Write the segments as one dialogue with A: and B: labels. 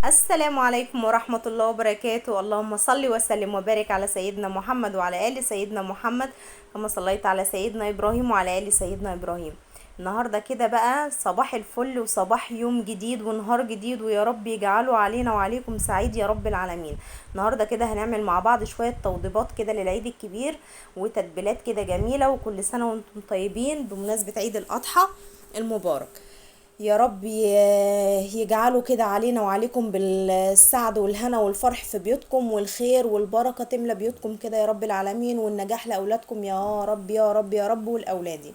A: السلام عليكم ورحمة الله وبركاته. اللهم صل وسلم وبارك على سيدنا محمد وعلى آل سيدنا محمد كما صليت على سيدنا إبراهيم وعلى آل سيدنا إبراهيم. النهاردة كده بقى صباح الفل وصباح يوم جديد ونهار جديد، ويا رب يجعله علينا وعليكم سعيد يا رب العالمين. النهاردة كده هنعمل مع بعض شوية توضيبات كده للعيد الكبير وتتبيلات كده جميلة، وكل سنة وانتم طيبين بمناسبة عيد الأضحى المبارك. يا رب يجعله كده علينا وعليكم بالسعد والهنا والفرح في بيوتكم، والخير والبركة تملى بيوتكم كده يا رب العالمين، والنجاح لأولادكم يا رب يا رب يا رب والأولادي.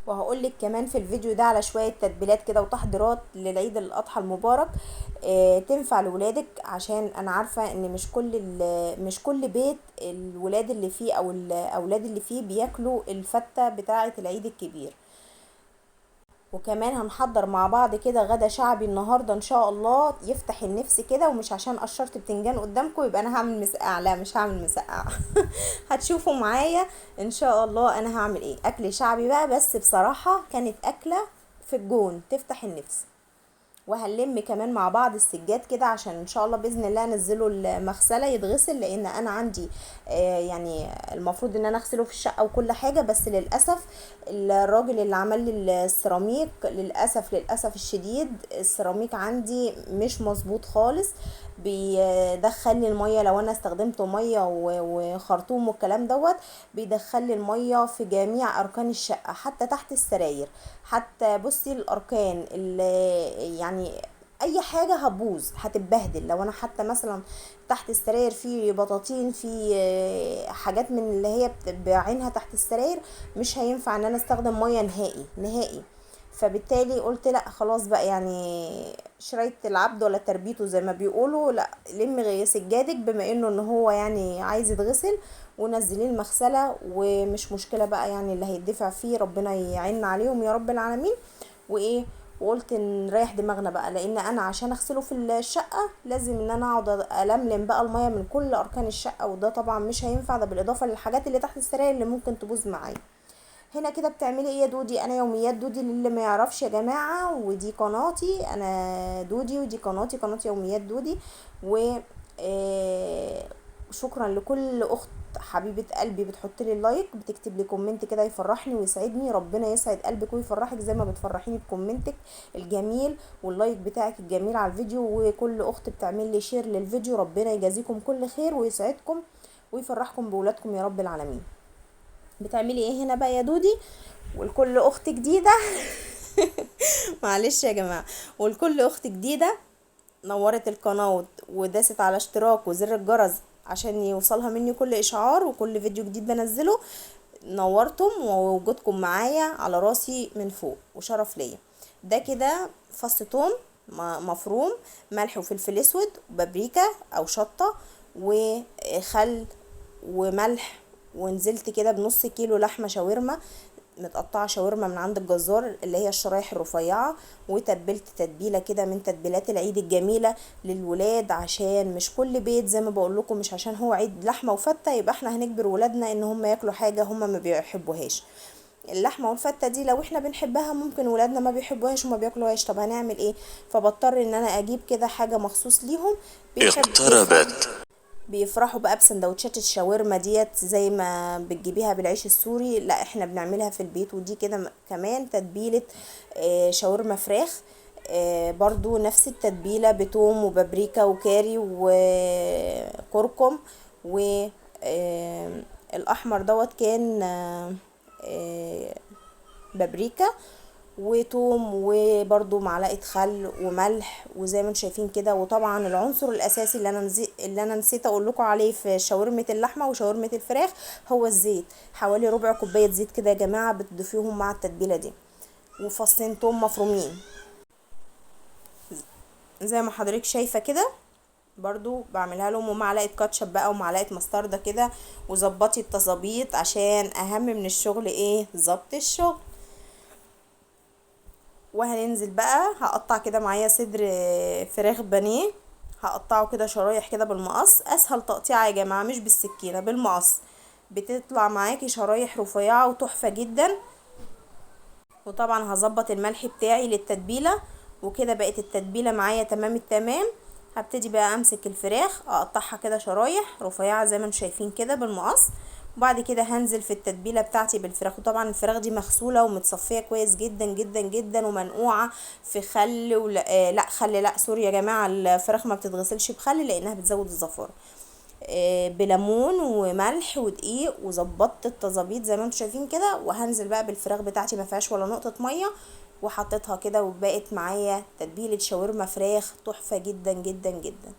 A: وهقولك كمان في الفيديو ده على شوية تتبيلات كده وتحضيرات للعيد الأضحى المبارك تنفع لولادك، عشان أنا عارفة إن مش كل بيت الولاد اللي فيه أو الأولاد اللي فيه بياكلوا الفتة بتاعة العيد الكبير. وكمان هنحضر مع بعض كده غدا شعبي النهارده ان شاء الله يفتح النفس كده، ومش عشان قشرت بتنجان قدامكم يبقى انا هعمل مسقعه، لا مش هعمل مسقعه. هتشوفوا معايا ان شاء الله انا هعمل ايه. اكل شعبي بقى، بس بصراحه كانت اكله في الجون تفتح النفس. وهنلم كمان مع بعض السجاد كده عشان ان شاء الله باذن الله انزله المغسله يتغسل، لان انا عندي يعني المفروض ان انا اغسله في الشقه وكل حاجه، بس للاسف الراجل اللي عمل لي السيراميك للاسف الشديد السيراميك عندي مش مظبوط خالص. بيدخل لي الميه لو انا استخدمت ميه وخرطوم والكلام دوت، بيدخل لي الميه في جميع اركان الشقه حتى تحت السراير. حتى بصي الاركان اللي يعني اي حاجه هتبوظ هتتبهدل لو انا حتى مثلا تحت السراير في بطاطين في حاجات من اللي هي بعينها تحت السراير، مش هينفع ان انا استخدم ميه نهائي نهائي. فبالتالي قلت لا خلاص بقى، يعني شريط العبد ولا تربيته زي ما بيقولوا، لا لم سجادك بما انه ان هو يعني عايز يتغسل، ونزليه المغسله ومش مشكله بقى، يعني اللي هيدفع فيه ربنا يعيننا عليهم يا رب العالمين. وايه، وقلت نريح دماغنا بقى، لان انا عشان اغسله في الشقه لازم ان انا اقعد الملم بقى الميه من كل اركان الشقه، وده طبعا مش هينفع، ده بالاضافه للحاجات اللي تحت السراير اللي ممكن تبوظ معايا. هنا كده بتعملي ايه يا دودي؟ انا يوميات دودي للي ما يعرفش يا جماعه، ودي قناتي انا دودي، ودي قناه يوميات دودي. و شكرا لكل اخت حبيبه قلبي بتحط لي اللايك، بتكتب لي كومنت كده يفرحني ويسعدني. ربنا يسعد قلبك ويفرحك زي ما بتفرحيني بكومنتك الجميل واللايك بتاعك الجميل على الفيديو، وكل اخت بتعمل لي شير للفيديو. ربنا يجازيكم كل خير ويسعدكم ويفرحكم بولادكم يا رب العالمين. بتعملي ايه هنا بقى يا دودي؟ ولكل اخت جديده معلش يا جماعه، ولكل اخت جديده نورت القناه وداست على اشتراك وزر الجرس عشان يوصلها مني كل اشعار وكل فيديو جديد بنزله، نورتم ووجودكم معايا على راسي من فوق وشرف ليا. ده كده فص توم مفروم، ملح وفلفل اسود وبابريكا او شطه وخل وملح. ونزلت كده بنص كيلو لحمه شاورما متقطعه شاورما من عند الجزار اللي هي الشرايح الرفيعه، وتبلت تتبيله كده من تتبيلات العيد الجميله للولاد، عشان مش كل بيت زي ما بقول لكم، مش عشان هو عيد لحمه وفته يبقى احنا هنجبر ولادنا ان هم ياكلوا حاجه هم ما بيحبوهاش. اللحمه والفته دي لو احنا بنحبها ممكن ولادنا ما بيحبوهاش وما بياكلوهاش، طب هنعمل ايه؟ فبضطر ان انا اجيب كده حاجه مخصوص ليهم. اقتربت بيفرحوا بقى بسندوتشات الشاورما ديت زي ما بتجيبيها بالعيش السوري، لا احنا بنعملها في البيت. ودي كده كمان تتبيلة شاورما فراخ، برضو نفس التتبيلة بتوم وبابريكا وكاري وكركم. والأحمر دوت كان بابريكا وتوم، وبرضو معلقه خل وملح، وزي ما انتم شايفين كده. وطبعا العنصر الاساسي اللي انا نسيت اقول لكم عليه في شاورمه اللحمه وشاورمه الفراخ هو الزيت. حوالي ربع كوبايه زيت كده يا جماعه بتضيفيهم مع التتبيله دي، وفصين توم مفرومين زي ما حضرتك شايفه كده. برضو بعملها لهم، ومعلقه كاتشب بقى ومعلقه مستردة كده. وظبطي التظابيط عشان اهم من الشغل ايه؟ ظبط الشغل. وهننزل بقى هقطع كده معايا صدر فراخ بانيه، هقطعه كده شرايح كده بالمقص، اسهل تقطيعه يا جماعه مش بالسكينه، بالمقص بتطلع معاكي شرايح رفيعه وتحفه جدا. وطبعا هظبط الملح بتاعي للتتبيله، وكده بقت التتبيله معايا تمام التمام. هبتدي بقى امسك الفراخ اقطعها كده شرايح رفيعه زي ما انتم شايفين كده بالمقص، وبعد كده هنزل في التتبيله بتاعتي بالفراخ. وطبعا الفراخ دي مغسوله ومتصفيه كويس جدا جدا جدا ومنقوعه في خل لا خل، لا سوري يا جماعه، الفراخ ما بتتغسلش بخل لانها بتزود الزفاره. بليمون وملح ودقيق، وظبطت التظابيط زي ما انتم شايفين كده. وهنزل بقى بالفراخ بتاعتي ما فيهاش ولا نقطه ميه، وحطيتها كده وبقت معايا تتبيله شاورما فراخ تحفه جدا جدا جدا.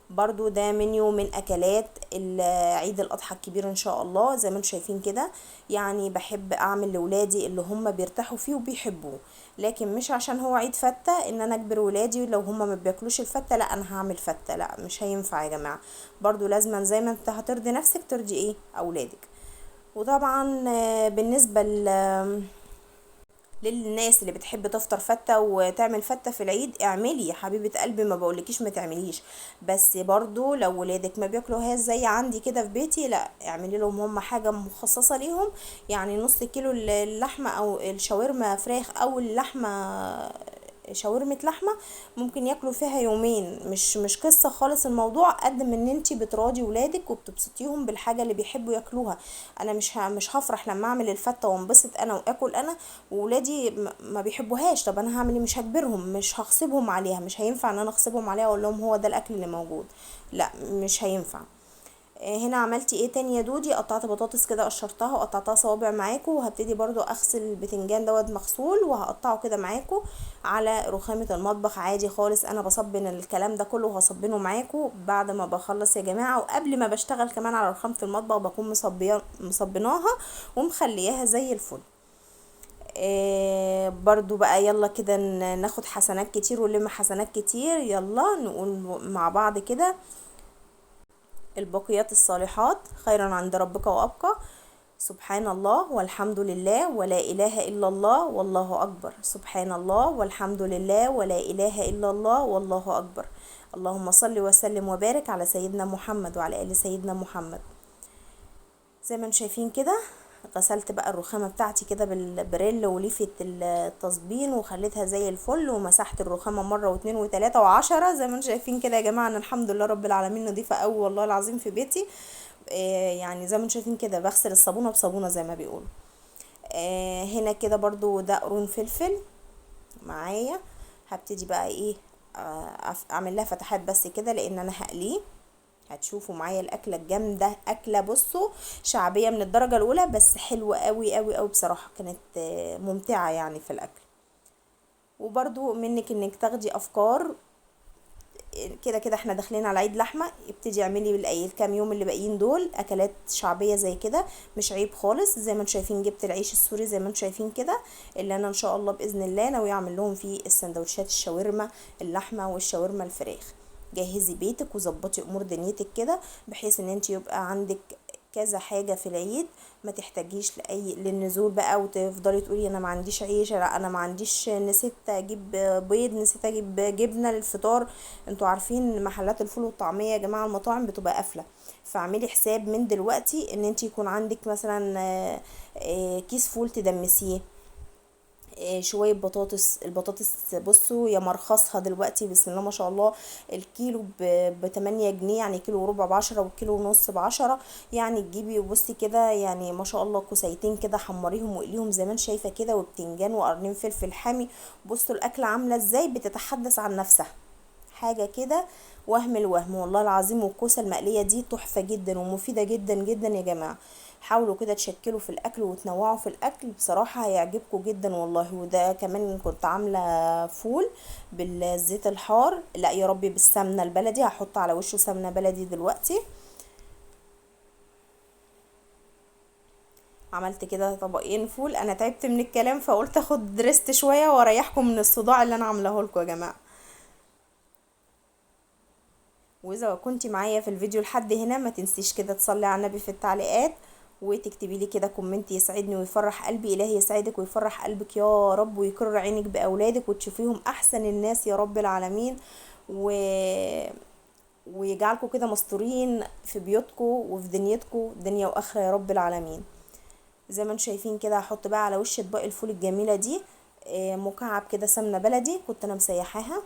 A: برضو ده منيو من اكلات عيد الاضحى الكبير ان شاء الله. زي ما انتم شايفين كده، يعني بحب اعمل لولادي اللي هم بيرتاحوا فيه وبيحبوه، لكن مش عشان هو عيد فتة ان انا اجبر ولادي لو هم ما بياكلوش الفتة لا انا هعمل فتة، لا مش هينفع يا جماعة. برضو لازما زي ما انت هترضي نفسك ترضي ايه اولادك. وطبعا بالنسبة للناس اللي بتحب تفطر فتة وتعمل فتة في العيد، اعملي يا حبيبة قلبي، ما بقولكيش ما تعمليش، بس برضو لو ولادك ما بياكلوهاش زي عندي كده في بيتي، لا اعملي لهم هم حاجة مخصصة ليهم. يعني نص كيلو اللحمة او الشاورما فراخ او اللحمة شاورمة لحمة ممكن ياكلوا فيها يومين. مش قصة خالص الموضوع، قد ما ان انتي بتراضي ولادك وبتبسطيهم بالحاجة اللي بيحبوا ياكلوها. انا مش هفرح لما اعمل الفتة وانبسط انا واكل انا وولادي ما بيحبوهاش. طب انا هعمل ايه؟ مش هجبرهم، مش هغصبهم عليها، مش هينفع ان انا اغصبهم عليها واقول لهم هو ده الاكل اللي موجود، لا مش هينفع. هنا عملتي ايه تاني يا دودي؟ قطعت بطاطس كده قشرتها وقطعتها صوابع معاكم، وهبتدي برضو اغسل البتنجان دوت مغسول وهقطعه كده معاكم على رخامة المطبخ عادي خالص. انا بصبن الكلام ده كله وهصبنه معاكم بعد ما بخلص يا جماعة، وقبل ما بشتغل كمان على رخامة المطبخ بكون مصبناها ومخلياها زي الفل. برضو بقى يلا كده ناخد حسنات كتير ونلم حسنات كتير. يلا نقول مع بعض كده: البقيات الصالحات خيرا عند ربك وأبقى، سبحان الله والحمد لله ولا إله إلا الله والله أكبر، سبحان الله والحمد لله ولا إله إلا الله والله أكبر. اللهم صل وسلم وبارك على سيدنا محمد وعلى آل سيدنا محمد. زي ما انتم شايفين كده غسلت بقى الرخامة بتاعتي كده بالبريل وليفة التصبين وخليتها زي الفل، ومسحت الرخامة مرة واتنين وتلاتة وعشرة. زي ما انتم شايفين كده يا جماعة انا الحمد لله رب العالمين نضيفة قوي والله العظيم في بيتي. يعني زي ما انتم شايفين كده بغسل الصابونة بصابونة زي ما بيقولوا. هنا كده برضو ده قرون فلفل معايا. هبتدي بقى ايه اعمل لها فتحات بس كده لان انا هقليه. هتشوفوا معايا الاكله الجامده، اكله بصوا شعبيه من الدرجه الاولى، بس حلوه قوي قوي قوي بصراحه، كانت ممتعه يعني في الاكل. وبرضو منك انك تاخدي افكار كده كده. احنا داخلين على عيد لحمه، ابتدي اعملي الكام يوم اللي باقيين دول اكلات شعبيه زي كده، مش عيب خالص. زي ما انتم شايفين جبت العيش السوري زي ما انتم شايفين كده، اللي انا ان شاء الله باذن الله ناوي اعمل لهم فيه السندوتشات الشاورما اللحمه والشاورما الفراخ. جهزي بيتك وظبطي امور دنيتك كده بحيث ان انت يبقى عندك كذا حاجة في العيد، ما تحتاجيش للنزول بقى وتفضلي تقولي انا ما عنديش عيش، لا انا ما عنديش، نسيت اجيب بيض، نسيت اجيب جبنة للفطار. انتوا عارفين محلات الفول والطعمية يا جماعة المطاعم بتبقى قافلة، فاعملي حساب من دلوقتي ان انت يكون عندك مثلا كيس فول تدمسيه، شوية بطاطس. البطاطس بصوا يا مرخصها دلوقتي بسم الله ما شاء الله، الكيلو ب8 جنيه، يعني كيلو وربع ب10 والكيلو ونص ب10. يعني تجيبي وبصي كده يعني ما شاء الله كوسيتين كده حمريهم واقليهم زي ما انت شايفة كده، وبتنجان وقرنين فلفل حامي. بصوا الاكلة عاملة ازاي بتتحدث عن نفسها، حاجة كده وهم الوهم والله العظيم. والكوسة المقلية دي تحفة جدا ومفيدة جدا جدا يا جماعة. حاولوا كده تشكلوا في الاكل وتنوعوا في الاكل، بصراحة هيعجبكم جدا والله. وده كمان كنت عاملة فول بالزيت الحار، لا يا ربي بالسمنة البلدي، هحط على وشه سمنة بلدي دلوقتي. عملت كده طبقين فول، انا تعبت من الكلام فقلت اخد ريست شوية واريحكم من الصداع اللي انا عاملاه لكم يا جماعة. واذا كنتي معايا في الفيديو لحد هنا ما تنسيش كده تصلي على النبي في التعليقات وتكتبي لي كده كومنت يسعدني ويفرح قلبي. الهي يسعدك ويفرح قلبك يا رب ويكرر عينك باولادك وتشوفيهم احسن الناس يا رب العالمين، و... ويجعلكم كده مستورين في بيوتكم وفي دنيتكم دنيا واخره يا رب العالمين. زي ما انتم شايفين كده هحط بقى على وش اطباق الفول الجميله دي مكعب كده سمنة بلدي كنت انا مسيحاها.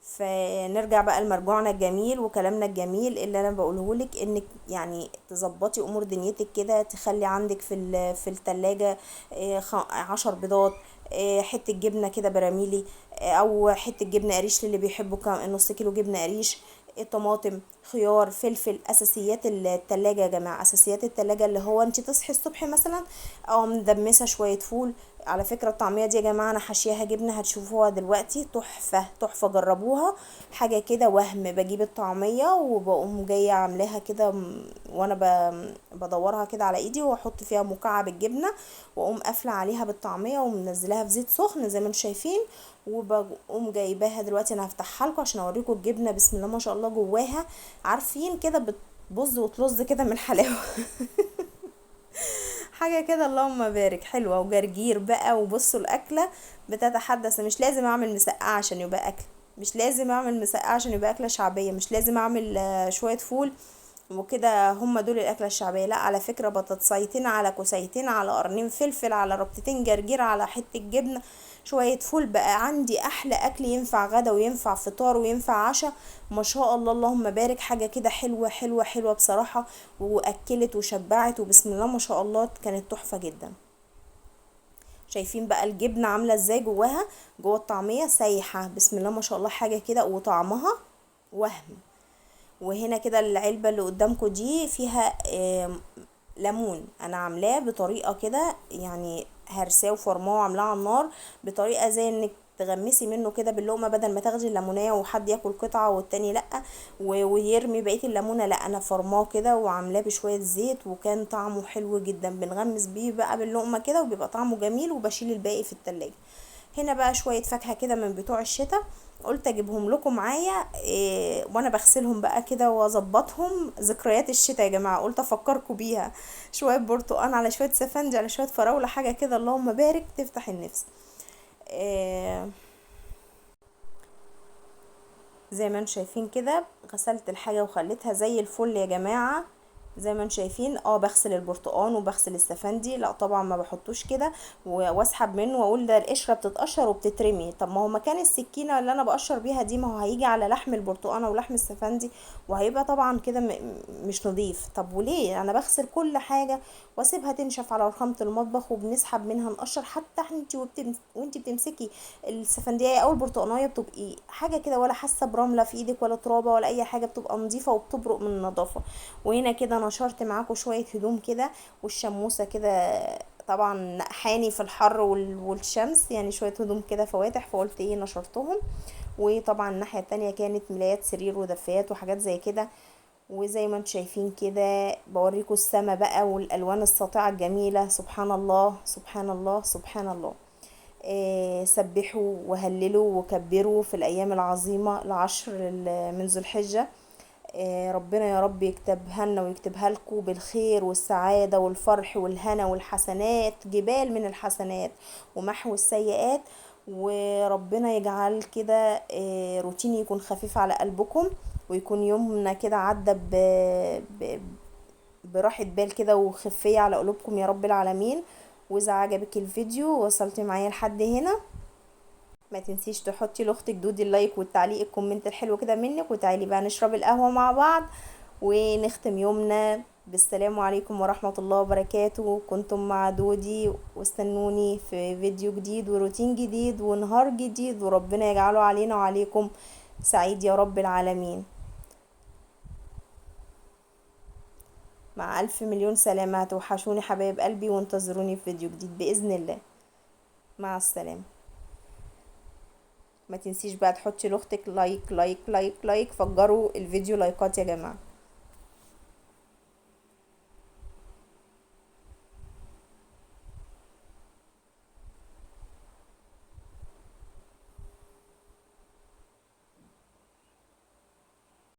A: فنرجع بقى لمرجوعنا الجميل وكلامنا الجميل اللي انا بقوله لك، انك يعني تظبطي امور دنيتك كده، تخلي عندك في التلاجة 10 بيضات، حتة جبنة كده براميلي، او حتة جبنة قريش للي بيحبوا نص كيلو جبنة قريش، طماطم، خيار، فلفل. اساسيات التلاجة يا جماعة، اساسيات التلاجة اللي هو انت تصحي الصبح مثلا او مدمسة شوية فول. على فكرة الطعمية دي يا جماعة انا حاشياها جبنة، هتشوفوها دلوقتي، تحفة تحفة، جربوها. حاجة كده وهم، بجيب الطعمية وبقوم جاية عاملاها كده وانا بدورها كده على ايدي، واحط فيها مكعب الجبنة، واقوم قافلة عليها بالطعمية ومنزلاها في زيت سخن زي ما انتم شايفين. وبقوم جايباها دلوقتي، انا هفتحها لكم عشان اوريكم الجبنة بسم الله ما شاء الله جواها. عارفين كده بتبظ وتلظ كده من الحلاوة. حاجة كده اللهم بارك، حلوة وجرجير بقى. وبصوا الأكلة بتتحدث. مش لازم أعمل مسقعة عشان يبقى أكل، مش لازم أعمل مسقعة عشان يبقى أكلة شعبية، مش لازم أعمل شوية فول وكده هم دول الأكلة الشعبية. لا، على فكرة بطاطسيتين على كوسيتين على قرنين فلفل على ربطتين جرجير على حتة جبنة شوية فول، بقى عندي أحلى أكل، ينفع غدا وينفع فطار وينفع عشاء. ما شاء الله اللهم بارك، حاجة كده حلوة حلوة حلوة بصراحة، وأكلت وشبعت وبسم الله ما شاء الله كانت تحفة جدا. شايفين بقى الجبنة عاملة ازاي جواها، جوه الطعمية سايحة بسم الله ما شاء الله، حاجة كده وطعمها وهم. وهنا كده العلبة اللي قدامكم دي فيها ليمون، انا عاملاه بطريقة كده يعني هرساه وفرماه وعاملاه على النار بطريقة زي انك تغمسي منه كده باللقمة، بدل ما تاخدي الليمونية وحد ياكل قطعة والتاني لأ ويرمي بقية الليمونة. لأ، انا فرماه كده وعاملاه بشوية زيت، وكان طعمه حلو جدا، بنغمس بيه بقى باللقمة كده وبيبقى طعمه جميل، وبشيل الباقي في التلاجة. هنا بقى شوية فاكهة كده من بتوع الشتاء، قلت اجيبهم لكم معايا وانا بغسلهم بقى كده واظبطهم. ذكريات الشتاء يا جماعة قلت افكركم بيها. شوية برتقان على شوية سفندي على شوية فراولة، حاجة كده اللهم بارك تفتح النفس. آه، زي ما انتم شايفين كده غسلت الحاجة وخليتها زي الفل يا جماعة. زي ما انتم شايفين بغسل البرتقان وبغسل السفندي، لا طبعا ما بحطوش كده واسحب منه واقول ده القشره بتتقشر وبتترمي. طب ما هو مكان السكينه اللي انا بقشر بيها دي، ما هو هيجي على لحم البرتقانه ولحم السفندي، وهيبقى طبعا كده مش نظيف. طب وليه انا بغسل كل حاجه واسيبها تنشف على رخامه المطبخ وبنسحب منها نقشر؟ حتى انت وانت بتمسكي السفندية او البرتقانية بتبقي حاجة كده ولا حاسة برملة في ايدك ولا ترابة ولا اي حاجة، بتبقى نظيفة وبتبرق من النظافة. وهنا كده نشرت معاكم شوية هدوم كده، والشموسة كده طبعا نقحاني في الحر والشمس، يعني شوية هدوم كده فواتح، فقلت ايه نشرتهم. وطبعا الناحية التانية كانت ملايات سرير ودفايات وحاجات زي كده. وزي ما انتم شايفين كده بوريكم السما بقى والالوان الساطعة الجميلة، سبحان الله سبحان الله سبحان الله. سبحوا وهللوا وكبروا في الأيام العظيمة العشر من ذو الحجة. ربنا يا رب يكتبها لنا ويكتبها لكم بالخير والسعادة والفرح والهنا والحسنات، جبال من الحسنات ومحو السيئات. وربنا يجعل كده روتين يكون خفيف على قلبكم، ويكون يومنا كده عدى ب... براحة بال كده وخفية على قلوبكم يا رب العالمين. واذا عجبك الفيديو ووصلتي معايا لحد هنا، ما تنسيش تحطي لاختك دودي اللايك والتعليق الكومنت الحلو كده منك، وتعالي بقى نشرب القهوة مع بعض ونختم يومنا بالسلام عليكم ورحمة الله وبركاته. كنتم مع دودي، واستنوني في فيديو جديد وروتين جديد ونهار جديد، وربنا يجعله علينا وعليكم سعيد يا رب العالمين. مع ألف مليون سلامة، هتوحشوني حبايب قلبي، وانتظروني في فيديو جديد بإذن الله. مع السلامة. ما تنسيش بقى تحطي لاختك لايك لايك لايك لايك، فجروا الفيديو لايكات يا جماعة.